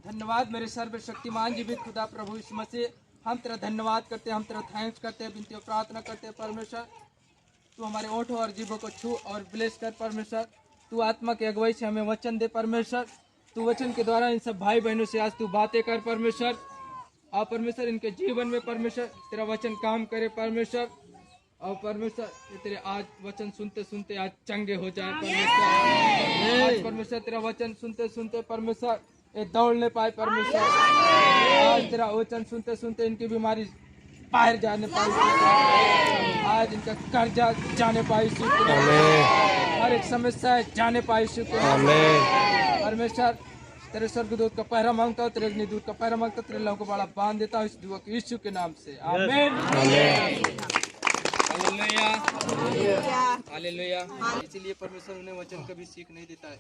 धन्यवाद मेरे सर्वशक्तिमान जीवित खुदा प्रभु यीशु मसीह, हम तेरा धन्यवाद करते हैं, हम तेरा थैंक्स करते हैं, विनती और प्रार्थना करते हैं परमेश्वर, तू हमारे ओठों और जीभों को छू और ब्लेस कर परमेश्वर। तू आत्मा की अगुवाई से हमें वचन दे परमेश्वर। तू वचन के द्वारा इन सब भाई बहनों से आज तू बातें कर परमेश्वर। और परमेश्वर इनके जीवन में परमेश्वर तेरा वचन काम करे परमेश्वर। और परमेश्वर ये तेरे आज वचन सुनते सुनते आज चंगे हो जाए परमेश्वर। आज परमेश्वर तेरा वचन सुनते सुनते परमेश्वर ये दौड़ने पाए परमेश्वर। आज तेरा वचन सुनते सुनते इनकी बीमारी बाहर जाने पाई, आज इनका कर्जा जाने पाई, हर एक समस्या जाने पाई परमेश्वर। तेरे स्वर्गदूत का पहरा मांगता हूँ, तेरे अग्निदूत का पहरा मांगता हूँ, तेरे लहू को बड़ा बांध देता हूँ इस दुआ को यीशु के नाम से, आमीन। हालेलुया। इसीलिए परमेश्वर उन्हें वचन कभी सीख नहीं देता है।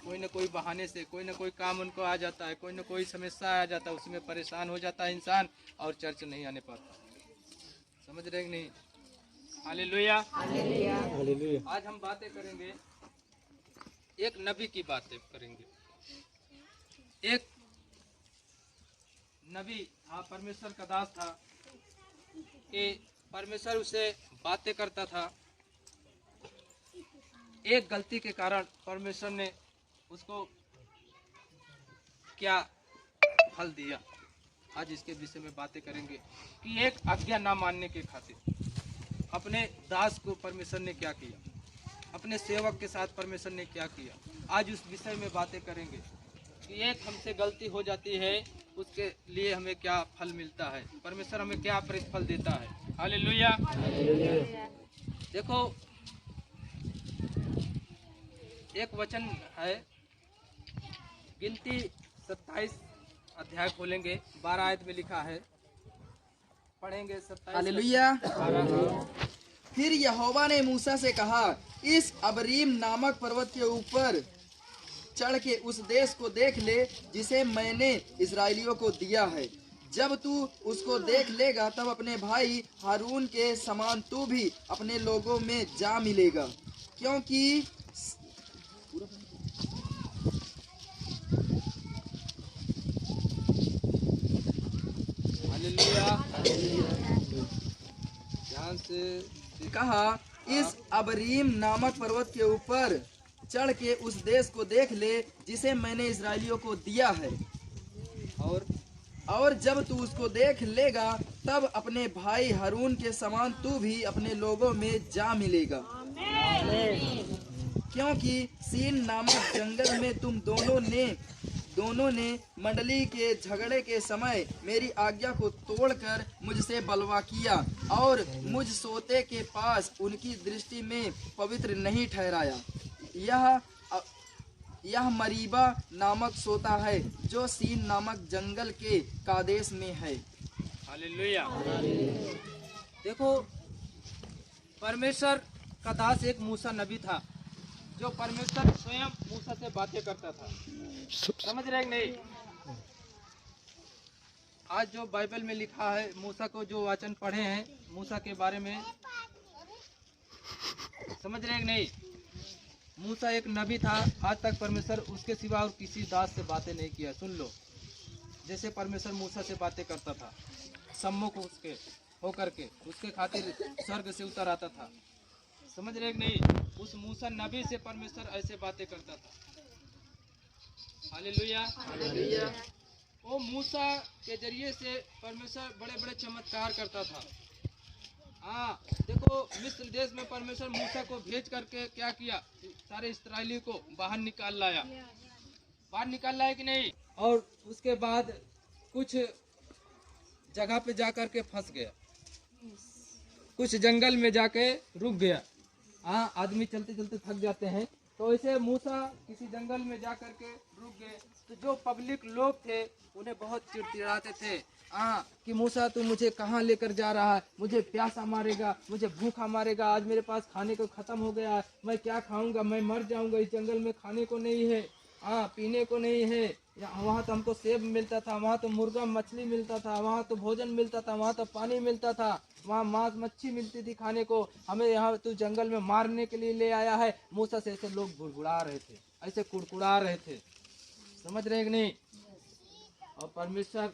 कोई न कोई बहाने से कोई न कोई काम उनको आ जाता है, कोई न कोई समस्या आ जाता है, उसमें परेशान हो जाता है इंसान और चर्च नहीं आने पाता। समझ रहे कि नहीं? हालेलुया। आज हम बातें करेंगे, एक नबी की बातें करेंगे। एक नबी था, परमेश्वर का दास था कि परमेश्वर उसे बातें करता था। एक गलती के कारण परमेश्वर ने उसको क्या फल दिया, आज इसके विषय में बातें करेंगे कि एक आज्ञा ना मानने के खातिर अपने दास को परमेश्वर ने क्या किया, अपने सेवक के साथ परमेश्वर ने क्या किया। आज उस विषय में बातें करेंगे कि एक हमसे गलती हो जाती है, उसके लिए हमें क्या फल मिलता है, परमेश्वर हमें क्या प्रतिफल देता है। हालेलुया। देखो एक वचन है, गिनती 27 अध्याय खोलेंगे, 12 आयत में लिखा है, पढ़ेंगे 27। हालेलुया। फिर यहोवा ने मूसा से कहा, इस अबरीम नामक पर्वत के ऊपर चढ़ के उस देश को देख ले जिसे मैंने इस्राएलियों को दिया है। जब तू उसको देख लेगा तब अपने भाई हारून के समान तू भी अपने लोगों में जा मिलेगा, क्योंकि ध्यान से कहा, इस अबरीम नामक पर्वत के ऊपर चढ़ के उस देश को देख ले जिसे मैंने इस्राएलियों को दिया है। और जब तू उसको देख लेगा तब अपने भाई हारून के समान तू भी अपने लोगों में जा मिलेगा, क्योंकि सीन नामक जंगल में तुम दोनों ने मंडली के झगड़े के समय मेरी आज्ञा को तोड़कर मुझसे बलवा किया और मुझ सोते के पास उनकी दृष्टि में पवित्र नहीं ठहराया। यह मरीबा नामक सोता है जो सीन नामक जंगल के कादेश में है। हालेलुया। देखो परमेश्वर का दास एक मूसा नबी था, जो परमेश्वर स्वयं मूसा से बातें करता था। समझ रहे कि नहीं? आज जो बाइबल में लिखा है, मूसा को जो वचन पढ़े हैं मूसा के बारे में, समझ रहे कि नहीं? मूसा एक नबी था, आज तक परमेश्वर उसके सिवा और किसी दास से बातें नहीं किया। सुन लो, जैसे परमेश्वर मूसा से बातें करता था, सम्मुख उसके होकर के उसके खातिर स्वर्ग से उतर आता था। समझ रहे कि नहीं? उस मूसा नबी से परमेश्वर ऐसे बातें करता था। हालेलुया। वो मूसा के जरिए से परमेश्वर बड़े बड़े चमत्कार करता था। हाँ, देखो मिस्र देश में परमेश्वर मूसा को भेज करके क्या किया, सारे इस्राएली को बाहर निकाल लाया कि नहीं? और उसके बाद कुछ जगह पे जाकर के फंस गया, कुछ जंगल में जाके रुक गया। हाँ, आदमी चलते चलते थक जाते हैं, तो ऐसे मूसा किसी जंगल में जाकर के रुक गए। तो जो पब्लिक लोग थे उन्हें बहुत चिड़चिड़ाते थे, हाँ, कि मूसा तू मुझे कहाँ लेकर जा रहा है, मुझे प्यासा मारेगा, मुझे भूखा मारेगा, आज मेरे पास खाने को खत्म हो गया है, मैं क्या खाऊंगा, मैं मर जाऊंगा, इस जंगल में खाने को नहीं है, हाँ, पीने को नहीं है। वहाँ तो हमको सेब मिलता था, वहाँ तो मुर्गा मछली मिलता था, वहाँ तो भोजन मिलता था, वहाँ तो पानी मिलता था, वहाँ मांस मच्छी मिलती थी खाने को, हमें यहाँ तू जंगल में मारने के लिए ले आया है। मूसा से ऐसे लोग गुड़गुड़ा रहे थे, ऐसे कुड़कुड़ा रहे थे। समझ रहे कि नहीं? और परमेश्वर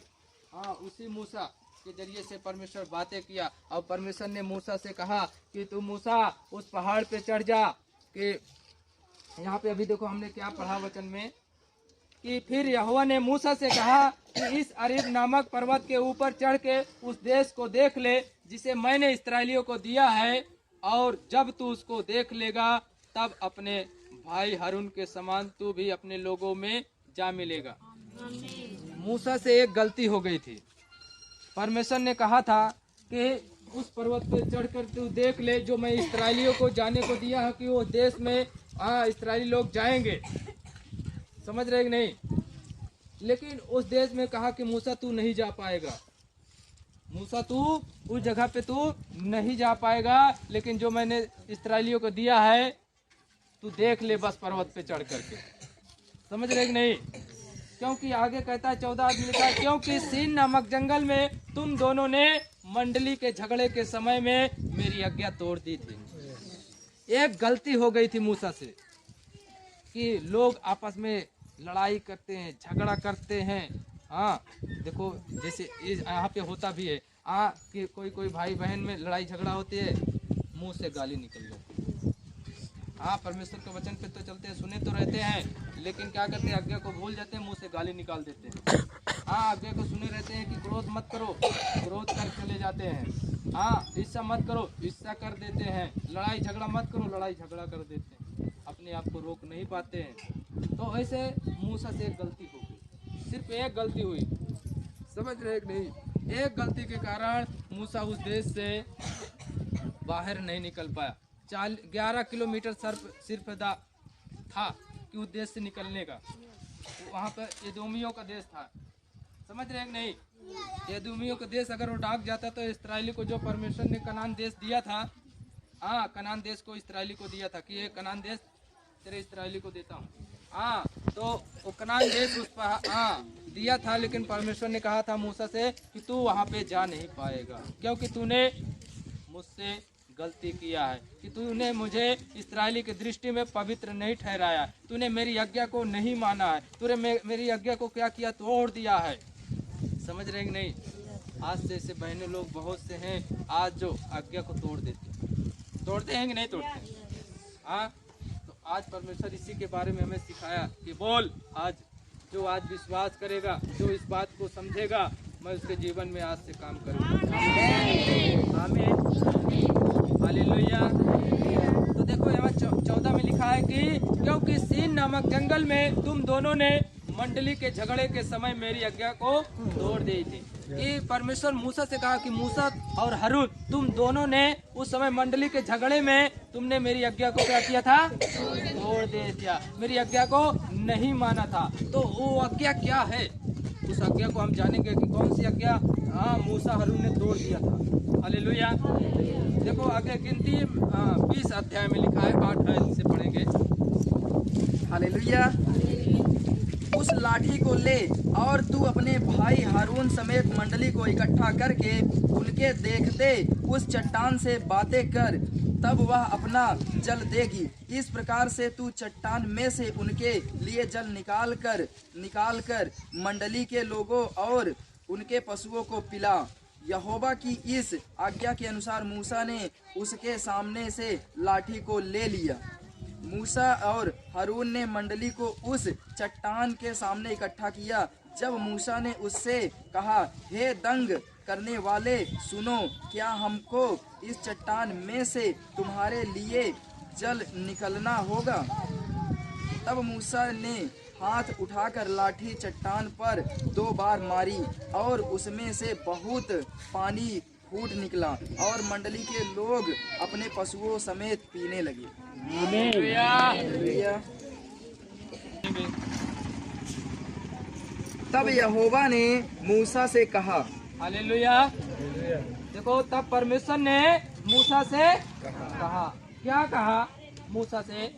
उसी मूसा के जरिए से परमेश्वर बातें किया। और परमेश्वर ने मूसा से कहा कि तू मूसा उस पहाड़ पे चढ़ जा। कि यहाँ पे अभी देखो हमने क्या पढ़ा वचन में कि फिर यहोवा ने मूसा से कहा कि इस अरीब नामक पर्वत के ऊपर चढ़ के उस देश को देख ले जिसे मैंने इस्राएलियों को दिया है, और जब तू उसको देख लेगा तब अपने भाई हारून के समान तू भी अपने लोगों में जा मिलेगा। मूसा से एक गलती हो गई थी। परमेश्वर ने कहा था कि उस पर्वत पे चढ़कर तू देख ले जो मैं इस्राएलियों को जाने को दिया है कि वो देश में इस्राएली लोग जाएंगे। समझ रहे कि नहीं? लेकिन उस देश में कहा कि मूसा तू नहीं जा पाएगा, मूसा तू उस जगह पे तू नहीं जा पाएगा, लेकिन जो मैंने इस्राएलियों को दिया है तू देख ले बस पर्वत पे चढ़ करके। समझ रहे कि नहीं? क्योंकि आगे कहता है 14 आदमी लिखा है, क्योंकि सीन नामक जंगल में तुम दोनों ने मंडली के झगड़े के समय में मेरी आज्ञा तोड़ दी थी। एक गलती हो गई थी मूसा से कि लोग आपस में लड़ाई करते हैं, झगड़ा करते हैं। देखो जैसे यहाँ पे होता भी है कि कोई भाई बहन में लड़ाई झगड़ा होती है, मुंह से गाली निकल जाती है। परमेश्वर के वचन पे तो चलते हैं, सुने तो रहते हैं, लेकिन क्या करते हैं, आज्ञा को भूल जाते हैं, मुंह से गाली निकाल देते हैं। आज्ञा को सुने रहते हैं कि क्रोध मत करो, क्रोध कर चले जाते हैं। ईर्ष्या मत करो, ईर्ष्या कर देते हैं। लड़ाई झगड़ा मत करो, लड़ाई झगड़ा कर देते हैं। अपने आप को रोक नहीं पाते हैं। तो ऐसे मूसा से एक गलती हो गई, सिर्फ एक गलती हुई। समझ रहे कि नहीं? एक गलती के कारण मूसा उस देश से बाहर नहीं निकल पाया। 11 किलोमीटर सिर्फ था कि उस देश से निकलने का। वहाँ पर एदोमियों का देश था। समझ रहे कि नहीं? एदोमियों का देश अगर वो डाक जाता तो इस्राएली को जो परमेश्वर ने कनान देश दिया था, कनान देश को इस्राएली को दिया था कि ये कनान देश तेरे इस्राएली को देता हूँ। तो वो कनान देश उस पर दिया था, लेकिन परमेश्वर ने कहा था मूसा से कि तू वहाँ पे जा नहीं पाएगा, क्योंकि तूने मुझसे गलती किया है कि तूने मुझे इस्राएली की दृष्टि में पवित्र नहीं ठहराया। तूने मेरी आज्ञा को नहीं माना है। तूने मेरी आज्ञा को क्या किया? तोड़ दिया है। समझ रहे कि नहीं? आज से ऐसे बहने लोग बहुत से हैं आज जो आज्ञा को तोड़ देते हैं। तोड़ते हैं कि नहीं तोड़ते हैं? तो आज परमेश्वर इसी के बारे में हमें सिखाया कि बोल, आज जो आज विश्वास करेगा, जो इस बात को समझेगा, मैं उसके जीवन में आज से काम करूँगा। आमीन, हालेलुया। तो देखो यहाँ 14 में लिखा है कि क्योंकि सीन नामक जंगल में तुम दोनों ने मंडली के झगड़े के समय मेरी आज्ञा को तोड़ दी थी। कि परमेश्वर मूसा से कहा कि मूसा और हारून तुम दोनों ने उस समय मंडली के झगड़े में तुमने मेरी आज्ञा को क्या किया था? तोड़ दिया। मेरी आज्ञा को नहीं माना था। तो वो आज्ञा क्या है? उस आज्ञा को हम जानेंगे कि कौन सी आज्ञा मूसा हारून ने तोड़ दिया था। हालेलुया। देखो आगे गिनती 20 अध्याय में लिखा है, 8 आयत से पढ़ेंगे। हालेलुया। उस लाठी को ले और तू अपने भाई हारून समेत मंडली को इकट्ठा करके उनके देखते उस चट्टान से बातें कर, तब वह अपना जल देगी। इस प्रकार से तू चट्टान में से उनके लिए जल निकाल कर मंडली के लोगों और उनके पशुओं को पिला। यहोवा की इस आज्ञा के अनुसार मूसा ने उसके सामने से लाठी को ले लिया। मूसा और हारून ने मंडली को उस चट्टान के सामने इकट्ठा किया। जब मूसा ने उससे कहा, हे दंग करने वाले, सुनो, क्या हमको इस चट्टान में से तुम्हारे लिए जल निकलना होगा? तब मूसा ने हाथ उठाकर लाठी चट्टान पर 2 बार मारी और उसमें से बहुत पानी फूट निकला और मंडली के लोग अपने पशुओं समेत पीने लगे। हालेलुया। तब यहोवा ने मूसा से कहा, हालेलुया। देखो तब परमेश्वर ने मूसा से कहा, क्या कहा मूसा से?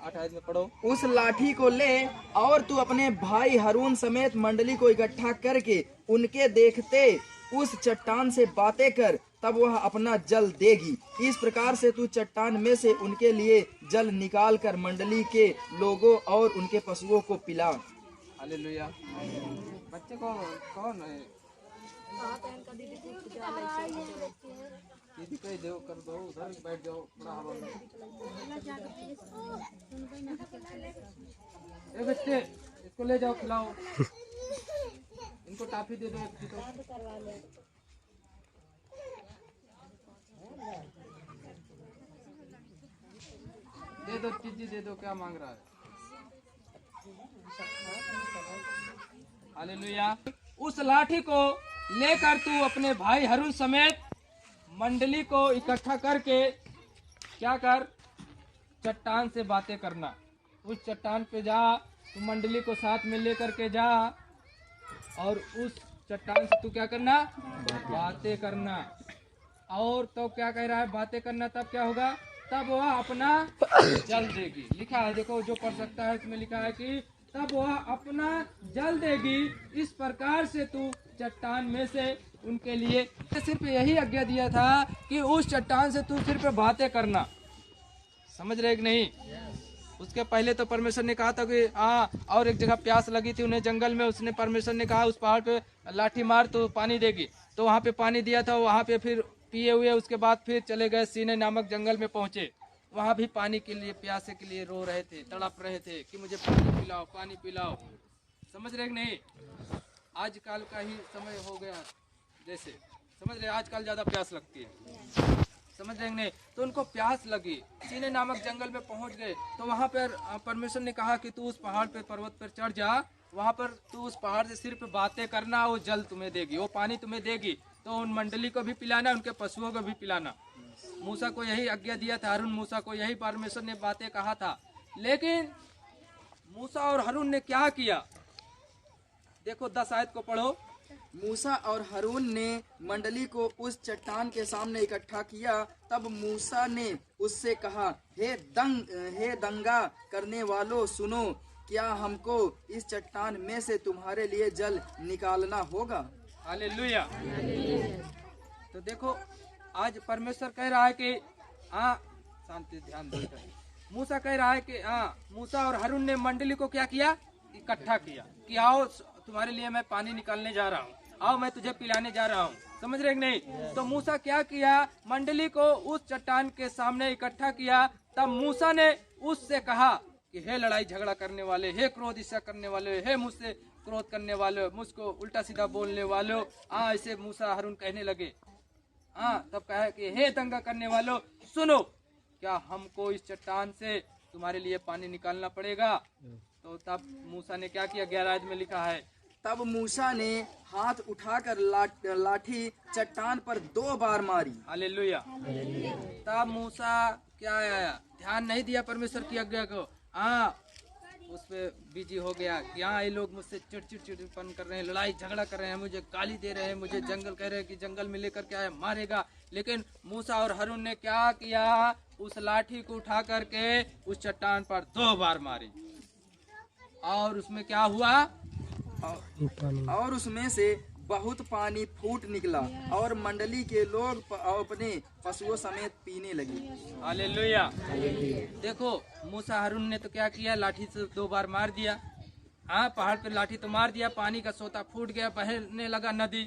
8 आयत में पढ़ो। उस लाठी को ले और तू अपने भाई हारून समेत मंडली को इकट्ठा करके उनके देखते उस चट्टान से बातें कर, तब वह अपना जल देगी। इस प्रकार से तू चट्टान में से उनके लिए जल निकाल कर मंडली के लोगों और उनके पशुओं को पिला। हालेलुया। बच्चे को कौन है? दीदी कह दो, कर दो, उधर बैठ जाओ, थोड़ा हवा में। ए बच्चे, इसको ले जाओ, खिलाओ, इनको टॉफी दे दो एक तो। दे दो चीजी, दे दो, क्या मांग रहा है? हालेलुया। उस लाठी को लेकर तू अपने भाई हारून समेत मंडली को इकट्ठा करके क्या कर, चट्टान से बातें करना। उस चट्टान पे जा, तू मंडली को साथ में लेकर के जा और उस चट्टान से तू क्या करना, बातें करना। और तो क्या कह रहा है, बातें करना, तब क्या होगा, तब वह अपना जल देगी। लिखा है, देखो जो पढ़ सकता है इसमें लिखा है कि तब वह अपना जल देगी। इस प्रकार से तू चट्टान में से उनके लिए सिर्फ यही आज्ञा दिया था कि उस चट्टान से तू सिर्फ बातें करना। समझ रहे कि नहीं? उसके पहले तो परमेश्वर ने कहा था कि और एक जगह प्यास लगी थी उन्हें जंगल में, उसने परमेश्वर ने कहा उस पहाड़ पे लाठी मार तो पानी देगी, तो वहाँ पे पानी दिया था, वहाँ पे फिर पिए हुए उसके बाद फिर चले गए सीनै नामक जंगल में पहुँचे। वहाँ भी पानी के लिए, प्यासे के लिए रो रहे थे, तड़प रहे थे कि मुझे पानी पिलाओ, पानी पिलाओ। समझ रहे कि नहीं? आजकल का ही समय हो गया, जैसे समझ रहे, आजकल ज़्यादा प्यास लगती है, समझ रहे नहीं? तो उनको प्यास लगी, सीनै नामक जंगल में पहुंच गए, तो वहां पर परमेश्वर ने कहा कि तू उस पहाड़ पे, पर्वत पर चढ़ जा, वहां पर तू उस पहाड़ से सिर्फ बातें करना, वो जल तुम्हें देगी, वो पानी तुम्हें देगी। तो उन मंडली को भी पिलाना, उनके पशुओं को भी पिलाना। मूसा को यही आज्ञा दिया था, हारून मूसा को यही परमेश्वर ने बातें कहा था। लेकिन मूसा और हारून ने क्या किया, देखो 10 आयत को पढ़ो। मूसा और हारून ने मंडली को उस चट्टान के सामने इकट्ठा किया। तब मूसा ने उससे कहा, हे दंगा करने वालों, सुनो, क्या हमको इस चट्टान में से तुम्हारे लिए जल निकालना होगा? हालेलुया। तो देखो आज परमेश्वर कह रहा है कि शांति, ध्यान दो। मूसा कह रहा है कि मूसा और हारून ने मंडली को क्या किया, इकट्ठा किया कि आओ तुम्हारे लिए मैं पानी निकालने जा रहा हूँ, आओ मैं तुझे पिलाने जा रहा हूँ। समझ रहे कि नहीं? तो मूसा क्या किया, मंडली को उस चट्टान के सामने इकट्ठा किया। तब मूसा ने उससे कहा कि हे लड़ाई झगड़ा करने वाले, हे क्रोध ईर्ष्या करने वाले, हे मुझसे क्रोध करने वाले, मुझको उल्टा सीधा बोलने वालों, ऐसे मूसा हारून कहने लगे। तब कहा कि हे दंगा करने वालों, सुनो, क्या हमको इस चट्टान से तुम्हारे लिए पानी निकालना पड़ेगा? तो तब मूसा ने क्या किया, 11 आयत में लिखा है, तब मूसा ने हाथ उठाकर लाठी चट्टान पर 2 बार मारी। हालेलुया। तब मूसा क्या आया, ध्यान नहीं दिया परमेश्वर की आज्ञा को, उस पे बिजी हो गया कि ये लोग मुझसे चिड़चिड़पन कर रहे हैं, लड़ाई झगड़ा कर रहे हैं, मुझे गाली दे रहे हैं, मुझे जंगल कह रहे हैं कि जंगल में लेकर के आया मारेगा। लेकिन मूसा और हारून ने क्या किया, उस लाठी को उठा करके उस चट्टान पर 2 बार मारी, और उसमें क्या हुआ, और उसमें से बहुत पानी फूट निकला और मंडली के लोग अपने पशुओं समेत पीने लगे। हालेलुया। देखो मूसा हारून ने तो क्या किया, लाठी से 2 बार मार दिया। पहाड़ पे लाठी तो मार दिया, पानी का सोता फूट गया, बहने लगा नदी,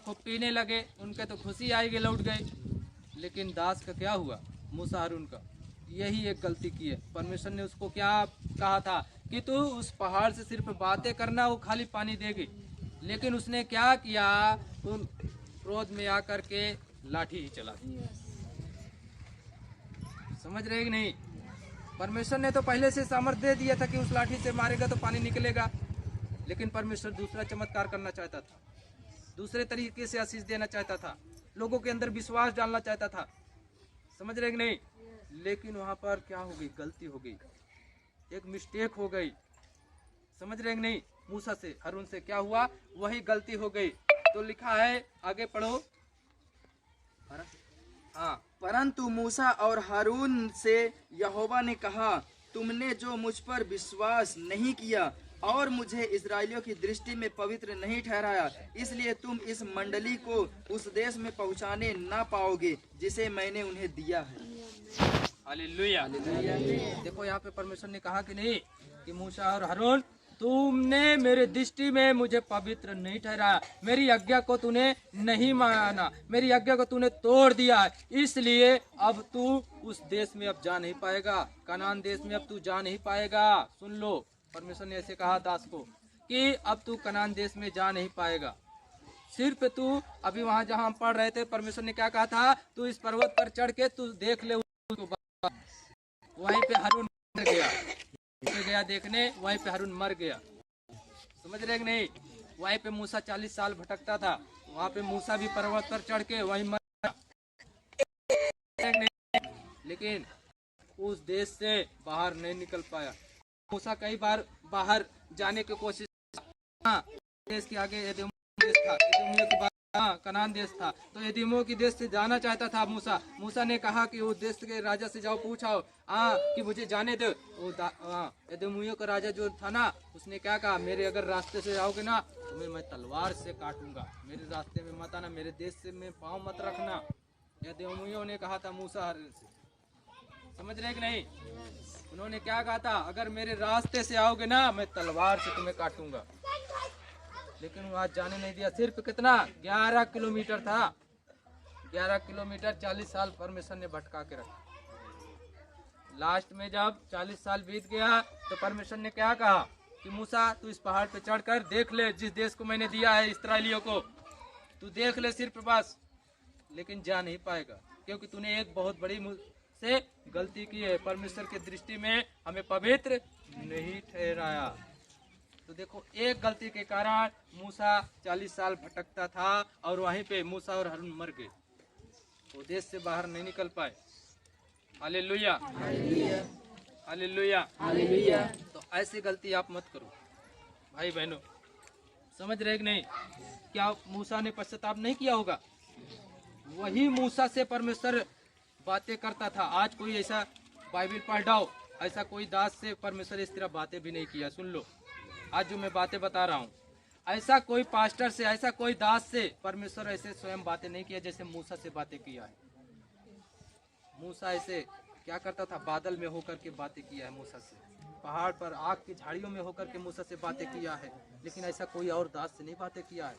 खूब पीने लगे, उनके तो खुशी आएगी, लौट गए। लेकिन दास का क्या हुआ, मूसा हारून का यही एक गलती की है। परमेश्वर ने उसको क्या कहा था कि तू उस पहाड़ से सिर्फ बातें करना, वो खाली पानी देगी। लेकिन उसने क्या किया, उन क्रोध में आकर के लाठी ही चला दी। समझ रहे कि नहीं? परमेश्वर ने तो पहले से सामर्थ्य दे दिया था कि उस लाठी से मारेगा तो पानी निकलेगा, लेकिन परमेश्वर दूसरा चमत्कार करना चाहता था, दूसरे तरीके से आशीष देना चाहता था, लोगों के अंदर विश्वास डालना चाहता था। समझ रहे कि नहीं? लेकिन वहां पर क्या हो गई, गलती हो गई, एक मिस्टेक हो गई। समझ रहे कि नहीं? मूसा से हारून से क्या हुआ, वही गलती हो गई। तो लिखा है, आगे पढ़ो। परंतु मूसा और हारून से यहोवा ने कहा, तुमने जो मुझ पर विश्वास नहीं किया और मुझे इस्राएलियों की दृष्टि में पवित्र नहीं ठहराया, इसलिए तुम इस मंडली को उस देश में पहुंचाने ना पाओगे जिसे मैंने उन्हें दिया है। हालेलुया। देखो यहाँ पे परमेश्वर ने कहा कि नहीं कि मूसा और हारून तुमने मेरे दृष्टि में मुझे पवित्र नहीं ठहराया, मेरी आज्ञा को तूने नहीं माना, मेरी आज्ञा को तूने तोड़ दिया, इसलिए अब तू उस देश में अब जा नहीं पाएगा, कनान देश में अब तू जा नहीं पाएगा। सुन लो, परमेश्वर ने ऐसे कहा दास को कि अब तू कनान देश में जा नहीं पाएगा। सिर्फ तू अभी वहां जहां हम पढ़ रहे थे, परमेश्वर ने क्या कहा था, तू इस पर्वत पर चढ़ के तू देख ले। वहीं पे हारून मर गया, गया देखने, वहीं पे हारून मर गया। समझ रहे कि नहीं? वहीं पे मूसा 40 साल भटकता था, वहां पे मूसा भी पर्वत पर चढ़ के वहीं मर गया, लेकिन उस देश से बाहर नहीं निकल पाया। मूसा कई बार बाहर जाने की कोशिश, देश के आगे एदोम देश था, एदोमियों के बाद कनान देश था, तो एदोमियों की देश से जाना चाहता था मूसा। मूसा ने कहा कि उस देश के राजा से जाओ, पूछाओ कि मुझे जाने दो। वो एदोमियों का राजा जो था ना, उसने क्या कहा, मेरे अगर रास्ते से जाओगे ना तुम्हें मैं तलवार से काटूंगा, मेरे रास्ते में मत आना, मेरे देश से में पाँव मत रखना। एदोमियों ने कहा था मूसा से, समझ रहे कि नहीं? उन्होंने क्या कहा था, अगर मेरे रास्ते से आओगे ना मैं तलवार से तुम्हें काटूंगा। लेकिन वो आज जाने नहीं दिया। सिर्फ कितना 11 किलोमीटर था, 11 किलोमीटर 40 साल परमेश्वर ने भटका के रखा। लास्ट में जब 40 साल बीत गया तो परमेश्वर ने क्या कहा कि मूसा तू इस पहाड़ पे चढ़कर देख ले, जिस देश को मैंने दिया है इस्राएलियों को, तू देख ले सिर्फ बस, लेकिन जा नहीं पाएगा क्योंकि तूने एक बहुत बड़ी से गलती की है, परमेश्वर की दृष्टि में हमें पवित्र नहीं ठहराया। तो देखो, एक गलती के कारण मूसा 40 साल भटकता था और वहीं पे मूसा और हारून मर गए, वो देश से बाहर नहीं निकल पाए। Hallelujah, hallelujah, hallelujah. तो ऐसी गलती आप मत करो भाई बहनों, समझ रहे कि नहीं? क्या मूसा ने पश्चाताप नहीं किया होगा? वही मूसा से परमेश्वर बातें करता था। आज कोई ऐसा बाइबल पढ़ जाओ, ऐसा कोई दास से परमेश्वर इस तरह बातें भी नहीं किया। सुन लो, आज जो मैं बातें बता रहा हूँ, ऐसा कोई पास्टर से, ऐसा कोई दास से परमेश्वर ऐसे स्वयं बातें नहीं किया जैसे मूसा से बातें किया है। मूसा ऐसे क्या करता था, बादल में होकर के बातें किया है मूसा से, पहाड़ पर आग की झाड़ियों में होकर के मूसा से बातें किया है, लेकिन ऐसा कोई और दास से नहीं बातें किया है।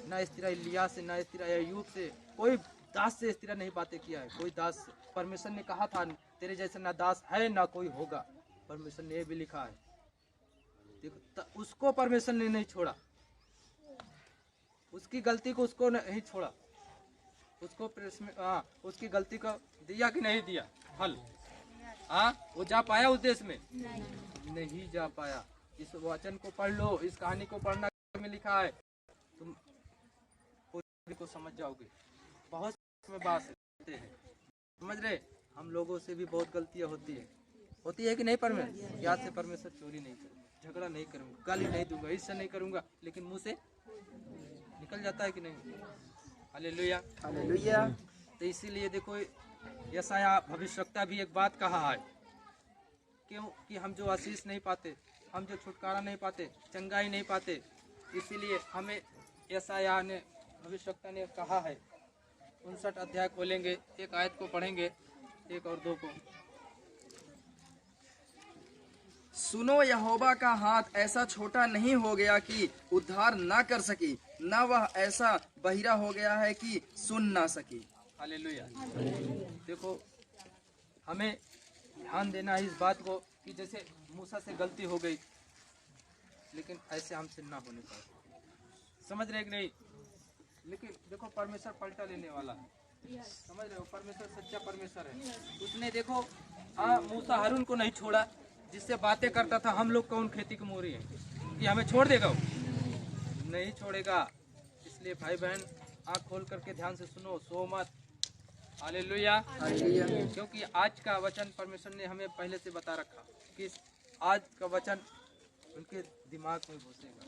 ना इस तरह इलिया से, ना इस तरह अय्यूब से, कोई दास से इस तरह नहीं बातें किया है। कोई दास, परमेश्वर ने कहा था तेरे जैसा ना दास है ना कोई होगा, परमेश्वर ने ये भी लिखा है। देखो, उसको परमेश्वर ने नहीं छोड़ा, उसकी गलती को उसको नहीं छोड़ा, उसको उसकी गलती को दिया कि नहीं दिया फल? वो जा पाया उस देश में? नहीं जा पाया। इस वचन को पढ़ लो, इस कहानी को पढ़ना में लिखा है, तुम को समझ जाओगे। बहुत में बात हैं, समझ रहे? हम लोगों से भी बहुत गलतियां होती है कि नहीं? परमेश्वर याद से परमेश्वर चोरी नहीं करूंगा, झगड़ा नहीं करूंगा, गाली नहीं दूंगा, इससे नहीं करूंगा, लेकिन मुंह से निकल जाता है कि नहीं? Hallelujah, hallelujah. तो इसीलिए देखो, यशायाह भविष्यवक्ता भी एक बात कहा है, क्यों कि हम जो आशीष नहीं पाते, हम जो छुटकारा नहीं पाते, चंगाई नहीं पाते, इसीलिए हमें यशायाह ने, भविष्यवक्ता ने कहा है। 59 अध्याय खोलेंगे, एक आयत को पढ़ेंगे, 1 और 2 को। सुनो, यहोवा का हाथ ऐसा छोटा नहीं हो गया कि उद्धार ना कर सकी, न वह ऐसा बहिरा हो गया है कि सुन ना सकी। हालेलुया। देखो, हमें ध्यान देना है इस बात को कि जैसे मूसा से गलती हो गई, लेकिन ऐसे हमसे ना होने पाए। समझ रहे कि नहीं? लेकिन देखो, परमेश्वर पलटा लेने वाला है, समझ रहे हो? परमेश्वर सच्चा परमेश्वर है। उसने देखो मूसा हारून को नहीं छोड़ा, जिससे बातें करता था हम लोग कौन खेती की मोरी है कि हमें छोड़ देगा? नहीं छोड़ेगा। इसलिए भाई बहन, आँख खोल करके ध्यान से सुनो, सो मत। Hallelujah, hallelujah. क्योंकि आज का वचन परमेश्वर ने हमें पहले से बता रखा कि आज का वचन उनके दिमाग में घुसेगा।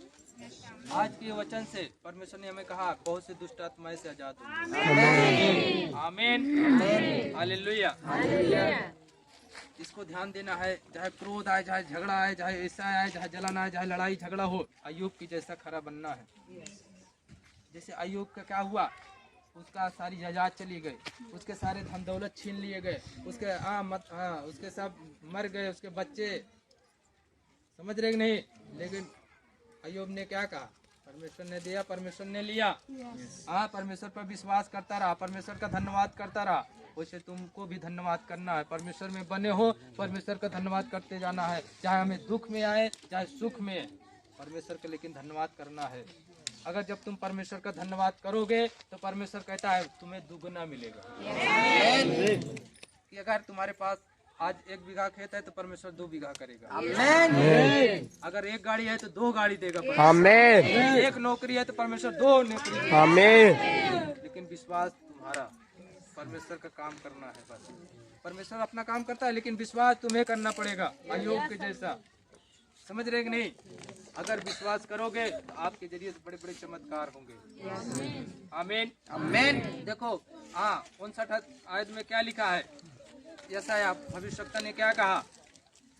आज के वचन से परमेश्वर ने हमें कहा, बहुत से दुष्ट आत्माएं से आजाद हो। आमीन, हालेलुया। इसको ध्यान देना है, चाहे क्रोध आए, चाहे झगड़ा आए, चाहे ऐसा आए, चाहे जलन आए, चाहे लड़ाई झगड़ा हो, अय्यूब की जैसा खरा बनना है। जैसे अय्यूब का क्या हुआ, उसका सारी जायदाद चली गई, उसके सारे धन दौलत छीन लिए गए, उसके सब मर गए, उसके बच्चे, समझ रहे कि नहीं? लेकिन अय्यूब ने क्या कहा? परमेश्वर ने दिया, परमेश्वर ने लिया। हाँ, परमेश्वर पर विश्वास करता रहा, परमेश्वर का धन्यवाद करता रहा। वैसे तुमको भी धन्यवाद करना है। परमेश्वर में बने हो, परमेश्वर का धन्यवाद करते जाना है, चाहे हमें दुख में आए चाहे सुख में, परमेश्वर का लेकिन धन्यवाद करना है। अगर जब तुम परमेश्वर का धन्यवाद करोगे तो परमेश्वर कहता है तुम्हें दुगना मिलेगा। कि अगर तुम्हारे पास आज 1 बीघा खेत है तो परमेश्वर 2 बीघा करेगा। आमेन। अगर 1 गाड़ी है तो 2 गाड़ी देगा। आमेन। 1 नौकरी है तो परमेश्वर 2 नौकरी देगा। आमेन। लेकिन विश्वास तुम्हारा, परमेश्वर का काम करना है बस। परमेश्वर अपना काम करता है लेकिन विश्वास तुम्हें करना पड़ेगा, अय्यूब के जैसा। समझ रहे कि नहीं? अगर विश्वास करोगे तो आपके जरिए से बड़े बड़े चमत्कार होंगे। आमीन आमीन। देखो, हाँ, 59 आयत में क्या लिखा है? यशायाह भविष्यवक्ता ने क्या कहा?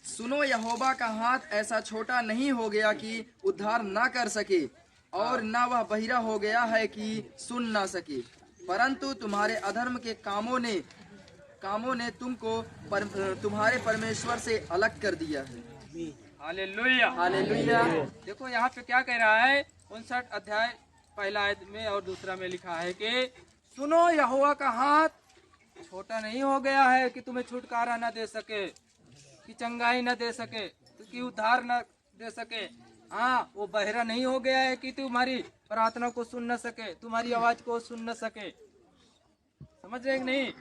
सुनो, यहोवा का हाथ ऐसा छोटा नहीं हो गया कि उद्धार ना कर सके, और न वह बहिरा हो गया है कि सुन ना सके, परंतु तुम्हारे अधर्म के कामों ने तुमको तुम्हारे परमेश्वर से अलग कर दिया है। Hallelujah hallelujah. देखो यहाँ पे क्या कह रहा है? 59 अध्याय 1 आयत में और 2 में लिखा है कि सुनो, यहोवा का हाथ छोटा नहीं हो गया है कि तुम्हें छुटकारा न दे सके, कि चंगाई न दे सके, कि उद्धार न दे सके। हाँ, वो बहरा नहीं हो गया है कि तुम्हारी प्रार्थना को सुन न सके, तुम्हारी आवाज को सुन न सके। समझ रहे कि नहीं?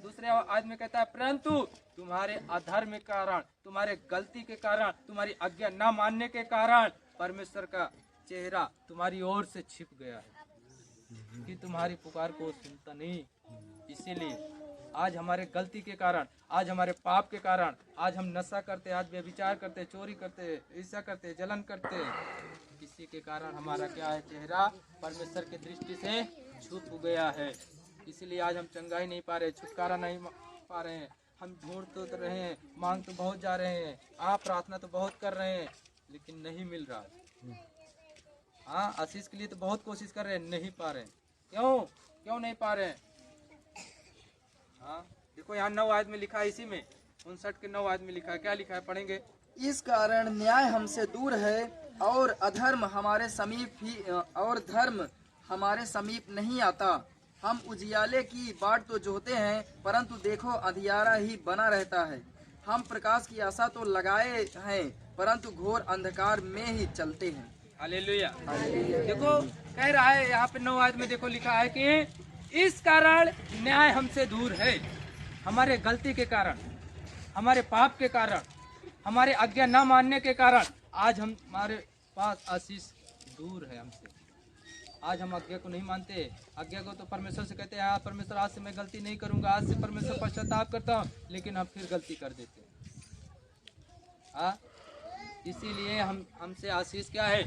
दूसरे आदमी कहता है परंतु तुम्हारे अधर्म के कारण, तुम्हारे गलती के कारण, तुम्हारी आज्ञा न मानने के कारण परमेश्वर का चेहरा तुम्हारी ओर से छिप गया है कि तुम्हारी पुकार को सुनता नहीं। इसीलिए आज हमारे गलती के कारण, आज हमारे पाप के कारण, आज हम नशा करते, आज व्यभिचार करते, चोरी करते, ईर्ष्या करते, जलन करते, इसी के कारण हमारा क्या है? चेहरा परमेश्वर की दृष्टि से छुप गया है। इसीलिए आज हम चंगाई नहीं पा रहे, छुटकारा नहीं पा रहे हैं। हम ढूंढ तो रहे हैं, मांग तो बहुत जा रहे हैं, आप प्रार्थना तो बहुत कर रहे हैं, लेकिन नहीं मिल रहा। हाँ, आशीष के लिए तो बहुत कोशिश कर रहे हैं, नहीं पा रहे। क्यों नहीं पा रहे हैं? हाँ, देखो यहाँ 9 आयत में लिखा है, इसी में 59 के 9 आयत में लिखा है। क्या लिखा है? पढ़ेंगे। इस कारण न्याय हमसे दूर है, और अधर्म हमारे समीप ही, और धर्म हमारे समीप नहीं आता। हम उजियाले की बाट तो जोहते हैं, परंतु देखो अंधियारा ही बना रहता है। हम प्रकाश की आशा तो लगाए हैं, परंतु घोर अंधकार में ही चलते हैं। हालेलुया। देखो कह रहा है यहाँ पे 9 आयत में, देखो लिखा है कि इस कारण न्याय हमसे दूर है। हमारे गलती के कारण, हमारे पाप के कारण, हमारे आज्ञा न मानने के कारण आज हमारे पास आशीष दूर है हमसे। आज हम आज्ञा को नहीं मानते। आज्ञा को तो परमेश्वर से कहते हैं, हाँ परमेश्वर आज से मैं गलती नहीं करूंगा, आज से परमेश्वर पश्चाताप करता हूँ, लेकिन हम फिर गलती कर देते हैं। हाँ, इसीलिए हमसे आशीष क्या है?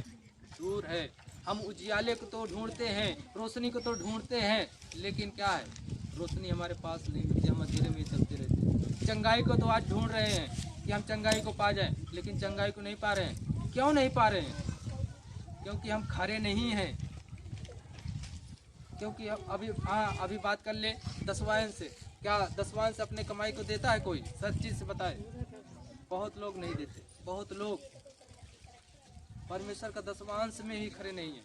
दूर है। हम उजियाले को तो ढूंढते हैं, रोशनी को तो ढूंढते हैं, लेकिन क्या है? रोशनी हमारे पास नहीं मिलती, हम अंधेरे में चलते रहते हैं। चंगाई को तो आज ढूंढ रहे हैं कि हम चंगाई को पा जाएं, लेकिन चंगाई को नहीं पा रहे हैं। क्यों नहीं पा रहे हैं? क्योंकि हम खरे नहीं हैं। क्योंकि अभी बात कर ले दसवांश से। क्या दसवांश अपने कमाई को देता है कोई? सच्ची से बताए, बहुत लोग नहीं देते। बहुत लोग परमेश्वर का दसवांश में ही खरे नहीं है।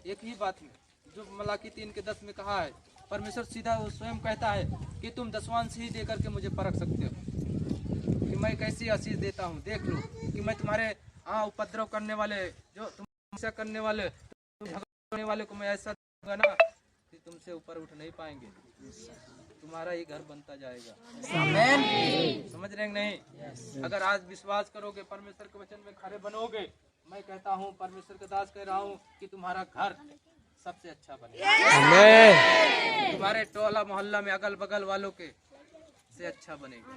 एक ही बात में, जो मलाकी 3:10 में कहा है, परमेश्वर सीधा वो स्वयं कहता है कि तुम दसवांश ही दे करके मुझे परख सकते हो कि मैं कैसी आशीष देता हूँ। देख लो कि मैं तुम्हारे उपद्रव करने वाले, जो तुम समस्या करने वाले, झगड़ने वाले को मैं ऐसा दूंगा ना कि तुमसे ऊपर उठ नहीं पाएंगे, तुम्हारा ही घर बनता जाएगा। आमीन। समझ रहे हैं नहीं? अगर आज विश्वास करोगे, परमेश्वर के वचन में खरे बनोगे, मैं कहता हूँ, परमेश्वर के दास कह रहा हूँ कि तुम्हारा घर सबसे अच्छा बनेगा। आमीन। तुम्हारे टोला मोहल्ला में अगल बगल वालों के से अच्छा बनेगा।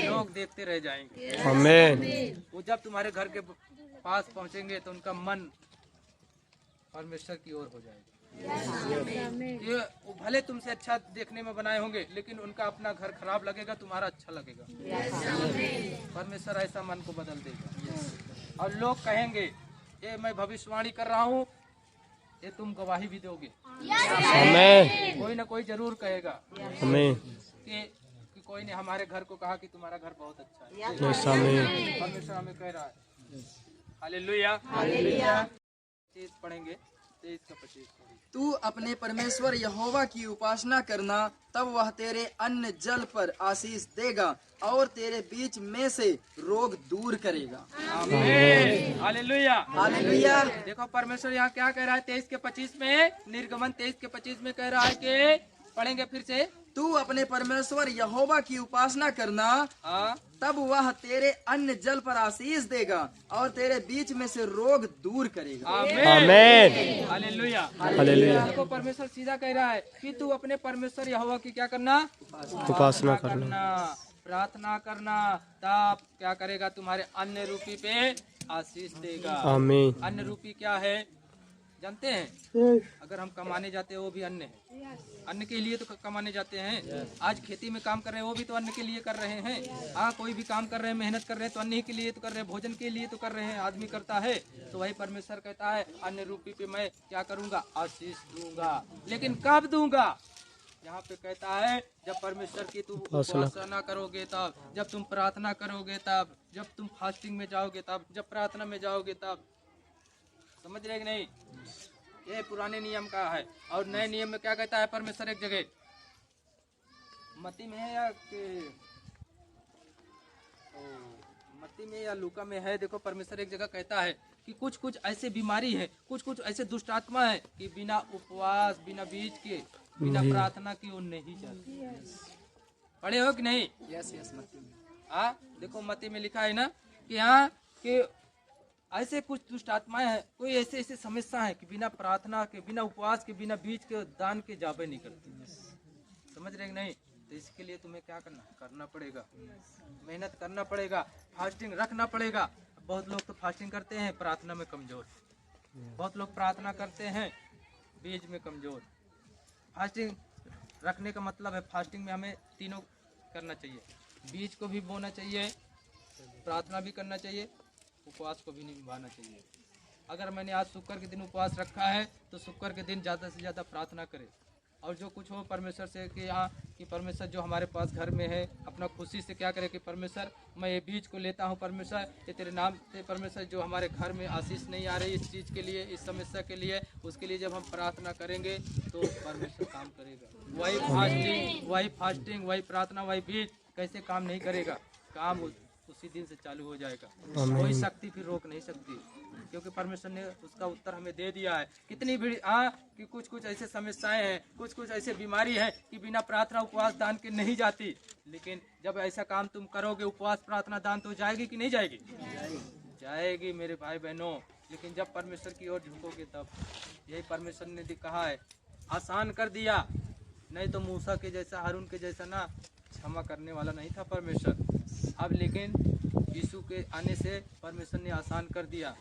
लोग देखते रह जाएंगे। आमीन। वो जब तुम्हारे घर के पास पहुँचेंगे तो उनका मन परमेश्वर की ओर हो जाएगा। ये भले तुमसे अच्छा देखने में बनाए होंगे, लेकिन उनका अपना घर खराब लगेगा, तुम्हारा अच्छा लगेगा। परमेश्वर ऐसा मन को बदल देगा। और लोग कहेंगे, ये मैं भविष्यवाणी कर रहा हूँ, ये तुम गवाही भी दोगे। कोई ना कोई जरूर कहेगा कि कोई ने हमारे घर को कहा कि तुम्हारा घर बहुत अच्छा है। परमेश्वर हमें कह रहा है हालेलुया हालेलुया। 23 पढ़ेंगे, 23 का 25। तू अपने परमेश्वर यहोवा की उपासना करना, तब वह तेरे अन्न जल पर आशीष देगा और तेरे बीच में से रोग दूर करेगा। आमीन हालेलुया हालेलुया। देखो परमेश्वर यहाँ क्या कह रहा है 23 के 25 में, निर्गमन 23 के 25 में कह रहा है कि, पढ़ेंगे फिर से। तू अपने परमेश्वर यहोवा की उपासना करना, हाँ तब वह तेरे अन्न जल पर आशीष देगा और तेरे बीच में से रोग दूर करेगा। आमीन हालेलुया हालेलुया। देखो परमेश्वर सीधा कह रहा है कि तू अपने परमेश्वर यहोवा की क्या करना, उपासना करना, प्रार्थना करना, तब क्या करेगा, तुम्हारे अन्न रूपी पे आशीष देगा। आमीन। अन्न रूपी क्या है जानते हैं? अगर हम कमाने जाते हैं वो भी अन्न है, अन्न के लिए तो कमाने जाते हैं। आज खेती में काम कर रहे हैं वो भी तो अन्न के लिए कर रहे हैं। हाँ कोई भी काम कर रहे हैं, मेहनत कर रहे हैं तो अन्न ही के लिए तो कर रहे हैं, भोजन के लिए तो कर रहे हैं, आदमी करता है। तो वही परमेश्वर कहता है अन्न रूपी पे मैं क्या करूंगा, आशीष दूंगा। लेकिन कब दूंगा? यहाँ पे कहता है जब परमेश्वर की तुम उपासना करोगे तब, जब तुम प्रार्थना करोगे तब, जब तुम फास्टिंग में जाओगे तब, जब प्रार्थना में जाओगे तब। समझ रहे कि नहीं? ये पुराने नियम का है। और नए नियम में क्या कहता है परमेश्वर? एक जगह मत्ती में है या मत्ती में या लूका में है, देखो परमेश्वर एक जगह कहता है कि कुछ कुछ ऐसे बीमारी है, कुछ कुछ ऐसे दुष्ट आत्मा है कि बिना उपवास, बिना बीज के, बिना प्रार्थना के वो नहीं जाती। पढ़े हो कि नहीं? यस यस मत्ती में। हाँ देखो मत्ती में लिखा है ना कि हाँ कि ऐसे कुछ दुष्ट आत्माएं हैं, कोई ऐसे ऐसे समस्या है कि बिना प्रार्थना के, बिना उपवास के, बिना बीज के, दान के जाबे नहीं करती। समझ रहे कि नहीं? तो इसके लिए तुम्हें क्या करना पड़ेगा, मेहनत करना पड़ेगा, फास्टिंग रखना पड़ेगा। बहुत लोग तो फास्टिंग करते हैं प्रार्थना में कमजोर, बहुत लोग प्रार्थना करते हैं बीज में कमजोर। फास्टिंग रखने का मतलब है फास्टिंग में हमें तीनों करना चाहिए, बीज को भी बोना चाहिए, प्रार्थना भी करना चाहिए, उपवास को भी निभाना चाहिए। अगर मैंने आज शुक्र के दिन उपवास रखा है तो शुक्र के दिन ज़्यादा से ज़्यादा प्रार्थना करें, और जो कुछ हो परमेश्वर से कि हाँ कि परमेश्वर जो हमारे पास घर में है, अपना खुशी से क्या करे कि परमेश्वर मैं ये बीज को लेता हूँ, परमेश्वर ये तेरे नाम से, परमेश्वर जो हमारे घर में आशीष नहीं आ रही इस चीज़ के लिए, इस समस्या के लिए, उसके लिए जब हम प्रार्थना करेंगे तो परमेश्वर काम करेगा। वही फास्टिंग, वही प्रार्थना, वही बीज कैसे काम नहीं करेगा, काम उसी दिन से चालू हो जाएगा। कोई शक्ति फिर रोक नहीं सकती, क्योंकि परमेश्वर ने उसका उत्तर हमें दे दिया है। कितनी भी कि कुछ कुछ ऐसे समस्याएं हैं, कुछ कुछ ऐसे बीमारी है कि बिना प्रार्थना उपवास दान के नहीं जाती, लेकिन जब ऐसा काम तुम करोगे उपवास प्रार्थना दान तो जाएगी कि नहीं जाएगी? जाएगी मेरे भाई बहनों। लेकिन जब परमेश्वर की ओर झुकोगे तब, यही परमेश्वर ने कहा है, आसान कर दिया। नहीं तो मूसा के जैसा, हारून के जैसा ना क्षमा करने वाला नहीं था परमेश्वर। अब लेकिन यीशु के आने से परमेश्वर ने आसान कर दिया।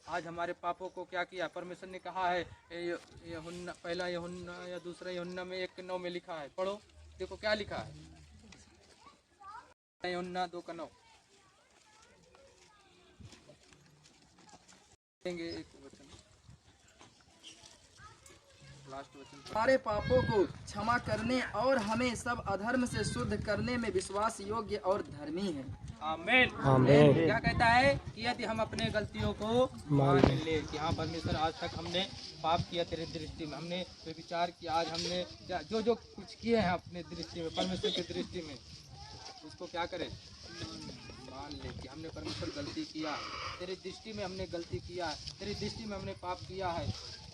आज हमारे पापों को क्या किया परमेश्वर ने कहा है, यूहन्ना, पहला यूहन्ना या दूसरा यूहन्ना में 1:9 में लिखा है, पढ़ो देखो क्या लिखा है। यूहन्ना 2:9 देंगे, एक वचन, लास्ट वचन। हमारे पापों को क्षमा करने और हमें सब अधर्म से शुद्ध करने में विश्वास योग्य और धर्मी है। आमीन। आमीन। क्या कहता है कि यदि हम अपने गलतियों को मान ले कि हाँ परमेश्वर आज तक हमने पाप किया तेरे दृष्टि में, हमने विचार किया, आज हमने जो जो कुछ किए हैं अपने दृष्टि में, परमेश्वर की दृष्टि में, उसको क्या करें, मान ले कि हमने परमेश्वर गलती किया, तेरी दृष्टि में हमने गलती किया है, तेरी दृष्टि में हमने पाप किया है।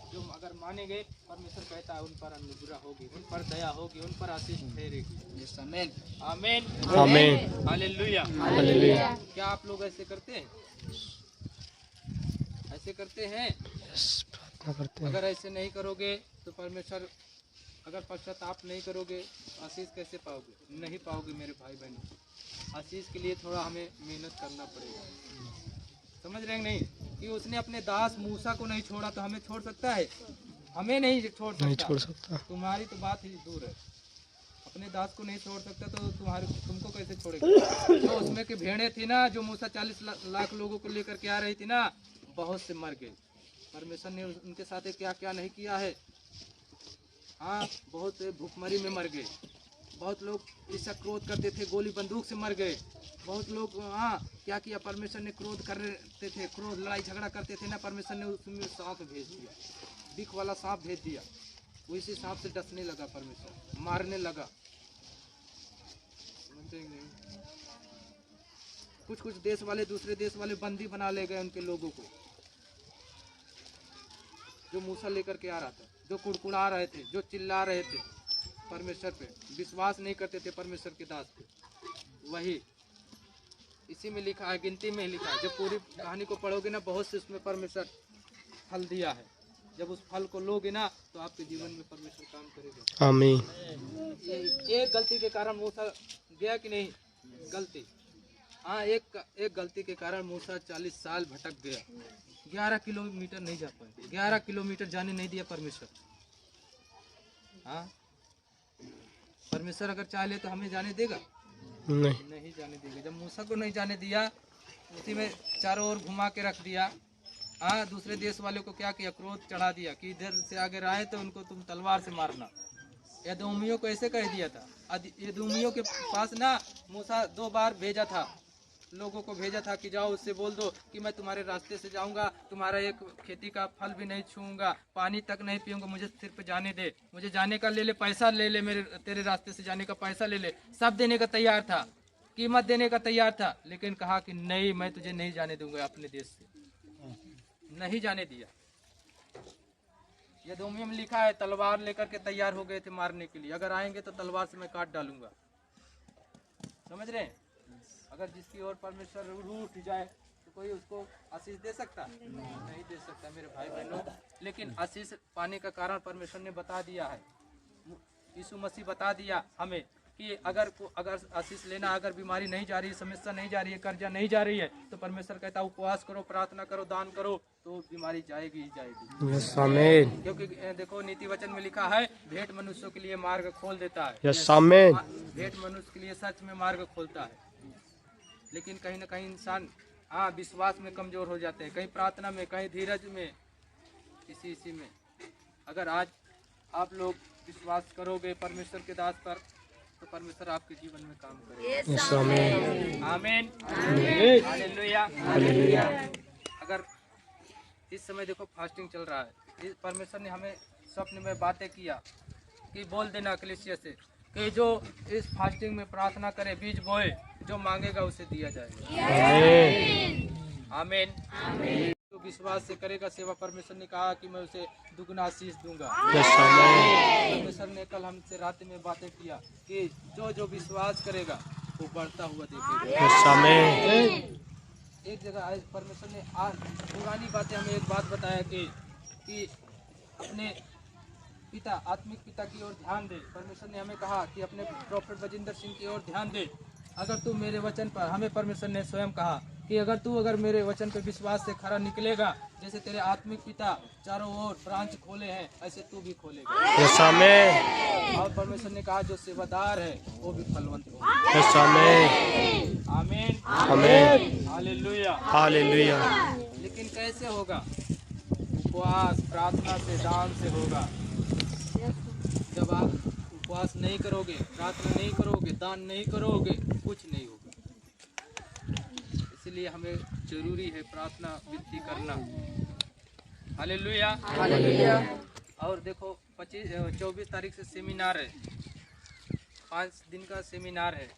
जो अगर मानेंगे परमेश्वर कहता है उन पर अनुग्रह होगी, उन पर दया होगी, उन पर आशीष ठहरेगी। आमीन आमीन आमीन। Hallelujah hallelujah. क्या आप लोग ऐसे करते हैं? ऐसे करते हैं? प्रार्थना करते हैं। अगर ऐसे नहीं करोगे तो परमेश्वर, अगर पश्चाताप नहीं करोगे आशीष कैसे पाओगे? नहीं पाओगे मेरे भाई बहनों। आशीष के लिए थोड़ा हमें मेहनत करना पड़ेगा। समझ रहे हैं नहीं? कि उसने अपने दास मूसा को नहीं छोड़ा तो हमें छोड़ सकता है? हमें नहीं छोड़ सकता। तुम्हारी तो बात ही दूर है। अपने दास को नहीं छोड़ सकता तो तुमको कैसे छोड़ेगा? जो उसमें की भेड़ें थी ना, जो मूसा 40 लाख लोगों को लेकर के आ रही थी ना, बहुत से मर गए। परमेश्वर ने उनके साथ क्या क्या नहीं किया है। हाँ बहुत से भूखमरी में मर गए, बहुत लोग इसका क्रोध करते थे, गोली बंदूक से मर गए। बहुत लोग क्या किया, परमेश्वर ने क्रोध करते थे, क्रोध लड़ाई झगड़ा करते थे ना, परमेश्वर ने उसमें सांप भेज दिया, बिख वाला सांप भेज दिया। उसी सांप से डसने लगा परमेश्वर, मारने लगा। समझते नहीं? कुछ कुछ देश वाले, दूसरे देश वाले बंदी बना ले गए उनके लोगों को, जो मूसा लेकर के आ रहा था, जो कुड़कुड़ा रहे थे, जो चिल्ला रहे थे परमेश्वर पे, विश्वास नहीं करते थे परमेश्वर के दास पे। वही इसी में लिखा है, गिनती में लिखा है। जब पूरी कहानी को पढ़ोगे ना, बहुत से उसमें परमेश्वर फल दिया है। जब उस फल को लोगे ना, तो आपके जीवन में परमेश्वर काम करेगा। आमीन। एक गलती के कारण मूसा गया कि नहीं? गलती, हाँ, एक गलती के कारण मूसा 40 साल भटक गया। 11 किलोमीटर नहीं जा पाए, 11 किलोमीटर जाने नहीं दिया परमेश्वर। हाँ, परमेश्वर अगर चाहे तो हमें जाने देगा? नहीं जाने देगा। जब मूसा को नहीं जाने दिया, उसी में चारों ओर घुमा के रख दिया। हाँ, दूसरे देश वाले को क्या किया, क्रोध चढ़ा दिया कि इधर से अगर आए तो उनको तुम तलवार से मारना। एदोमियों को ऐसे कह दिया था। एदोमियों के पास ना मूसा 2 बार भेजा था, लोगों को भेजा था कि जाओ उससे बोल दो कि मैं तुम्हारे रास्ते से जाऊंगा, तुम्हारा एक खेती का फल भी नहीं छूऊंगा, पानी तक नहीं पीऊंगा, मुझे सिर्फ जाने दे, मुझे जाने का ले ले, पैसा ले ले, मेरे तेरे रास्ते से जाने का पैसा ले ले। सब देने का तैयार था, कीमत देने का तैयार था, लेकिन कहा कि नहीं, मैं तुझे नहीं जाने दूंगा अपने देश से। नहीं जाने दिया। यदोमियों में लिखा है, तलवार लेकर के तैयार हो गए थे मारने के लिए। अगर आएंगे तो तलवार से मैं काट डालूंगा। समझ रहे हैं? अगर जिसकी ओर परमेश्वर रूठ जाए तो कोई उसको आशीष दे सकता? नहीं दे सकता मेरे भाई बहनों। लेकिन आशीष पाने का कारण परमेश्वर ने बता दिया है, यीशु मसीह बता दिया हमें कि अगर आशीष लेना, अगर बीमारी नहीं जा रही है, समस्या नहीं जा रही है, कर्जा नहीं जा रही है, तो परमेश्वर कहता है उपवास करो, प्रार्थना करो, दान करो, तो बीमारी जाएगी ही जाएगी। यस आमीन। क्योंकि देखो नीति वचन में लिखा है, भेंट मनुष्यों के लिए मार्ग खोल देता है। यस आमीन। भेंट मनुष्य के लिए सच में मार्ग खोलता है। लेकिन कहीं ना कहीं इंसान विश्वास में कमजोर हो जाते हैं, कहीं प्रार्थना में, कहीं धीरज में, इसी में। अगर आज आप लोग विश्वास करोगे परमेश्वर के दास पर, तो परमेश्वर आपके जीवन में काम करेगा। यस आमीन। आमीन। हालेलुया। हालेलुया। अगर इस समय देखो फास्टिंग चल रहा है, परमेश्वर ने हमें स्वप्न में बातें किया कि बोल देना कलीसिया से कि जो इस फास्टिंग में प्रार्थना करे, बीज बोए, जो मांगेगा उसे दिया जाएगा। आमीन। जो विश्वास से करेगा सेवा, परमेश्वर ने कहा कि मैं उसे दुगना आशीष दूंगा। परमेश्वर ने कल हमसे रात में बातें किया कि जो विश्वास करेगा वो बढ़ता हुआ देखेगा। एक जगह आज परमेश्वर ने पुरानी बातें हमें एक बात बताया कि अपने पिता, आत्मिक पिता की ओर ध्यान दे। परमेश्वर ने हमें कहा कि अपने प्रोफेट बजिंदर सिंह की ओर ध्यान दे। अगर तू मेरे वचन पर, हमें परमेश्वर ने स्वयं कहा कि अगर मेरे वचन पर विश्वास से खरा निकलेगा, जैसे तेरे आत्मिक पिता चारों ओर ब्रांच खोले हैं, ऐसे तू भी खोलेगा। यस आमीन। और परमेश्वर ने कहा जो सेवादार है वो भी फलवंत होगा। यस आमीन। आमीन। आमीन। हालेलुया। हालेलुया। लेकिन कैसे होगा? उपवास, प्रार्थना से, दान से होगा। जब आप उपवास नहीं करोगे, प्रार्थना नहीं करोगे, दान नहीं करोगे, कुछ नहीं होगा। इसलिए हमें जरूरी है प्रार्थना विनती करना। हालेलुया। हालेलुया। और देखो 24 तारीख से सेमिनार है, 5 दिन का सेमिनार है।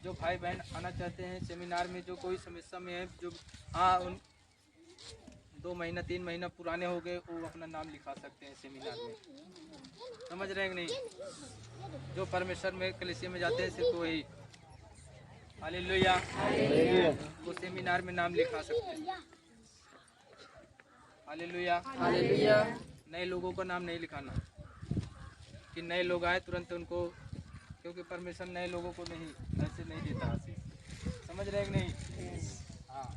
जो भाई बहन आना चाहते हैं सेमिनार में, जो कोई समस्या में है, जो उन 2 महीना 3 महीना पुराने हो गए, वो अपना नाम लिखा सकते हैं सेमिनार में। समझ रहे हैं कि नहीं? जो परमेश्वर में कलीसिया में जाते हैं सिर्फ वही। हालेलुया। वो सेमिनार में नाम लिखा सकते हैं। हालेलुया। हालेलुया। नए लोगों का नाम नहीं लिखाना कि नए लोग आए तुरंत उनको, क्योंकि परमेश्वर नए लोगों को नहीं ऐसे नहीं देता आशीष। समझ रहे हैं कि नहीं? हाँ।